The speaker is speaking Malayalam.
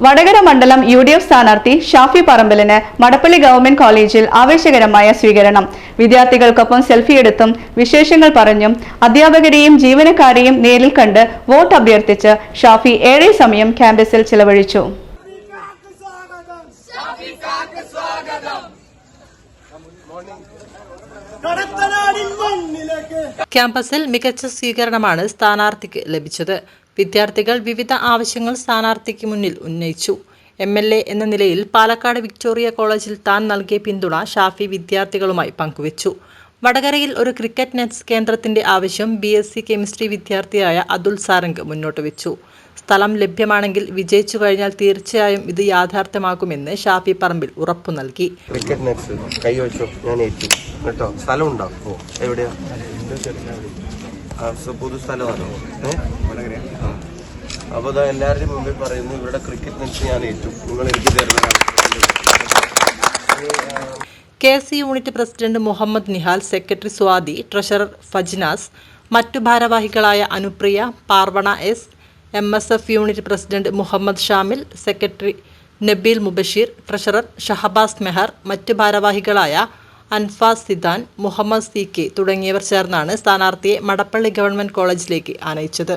വടകര മണ്ഡലം UDF സ്ഥാനാർത്ഥി ഷാഫി പറമ്പിലിന് മടപ്പള്ളി ഗവൺമെന്റ് കോളേജിൽ ആവേശകരമായ സ്വീകരണം. വിദ്യാർത്ഥികൾക്കൊപ്പം സെൽഫി എടുത്തും വിശേഷങ്ങൾ പറഞ്ഞും അധ്യാപകരെയും ജീവനക്കാരെയും നേരിൽ കണ്ട് വോട്ട് അഭ്യർത്ഥിച്ച് ഷാഫി ഏറെ സമയം ക്യാമ്പസിൽ ചിലവഴിച്ചു. ക്യാമ്പസിൽ മികച്ച സ്വീകരണമാണ് സ്ഥാനാർത്ഥിക്ക് ലഭിച്ചത്. വിദ്യാർത്ഥികൾ വിവിധ ആവശ്യങ്ങൾ സ്ഥാനാർത്ഥിക്ക് മുന്നിൽ ഉന്നയിച്ചു. MLA എന്ന നിലയിൽ പാലക്കാട് വിക്ടോറിയ കോളേജിൽ താൻ നൽകിയ പിന്തുണ ഷാഫി വിദ്യാർത്ഥികളുമായി പങ്കുവച്ചു. വടകരയിൽ ഒരു ക്രിക്കറ്റ് നെറ്റ്സ് കേന്ദ്രത്തിന്റെ ആവശ്യം BSc കെമിസ്ട്രി വിദ്യാർത്ഥിയായ അതുൽ സാരംഗ് മുന്നോട്ട് വെച്ചു. സ്ഥലം ലഭ്യമാണെങ്കിൽ വിജയിച്ചു കഴിഞ്ഞാൽ തീർച്ചയായും ഇത് യാഥാർത്ഥ്യമാക്കുമെന്ന് ഷാഫി പറമ്പിൽ ഉറപ്പു നൽകി. ക്രിക്കറ്റ് നെറ്റ്സ് കൈവച്ചു ഞാൻ ഏറ്റു കേട്ടോ. സ്ഥലം ഉണ്ടോ? എവിടെയാ? പൊതു സ്ഥലമാണോ? അപ്പോൾ എല്ലാവരുടെയും മുമ്പിൽ പറയുന്നു, ഇവരുടെ ക്രിക്കറ്റ് നെറ്റ്സ് ഞാൻ ഏറ്റു, നിങ്ങൾ എനിക്ക് തരുന്നതാണ്. KC unit president Muhammad Nihal, secretary Swathi, treasurer Fajnas, മറ്റു ഭാരവാഹികളായ Anupriya, Parvana S, MSF unit president Muhammad Shamil, secretary Nabeel Mubasheer, treasurer Shahabaz Mehar, മറ്റു ഭാരവാഹികളായ അൻഫാസ് സിദാൻ, മുഹമ്മദ് CK തുടങ്ങിയവർ ചേർന്നാണ് സ്ഥാനാർത്ഥിയെ മടപ്പള്ളി ഗവൺമെന്റ് കോളേജിലേക്ക് ആനയിച്ചത്.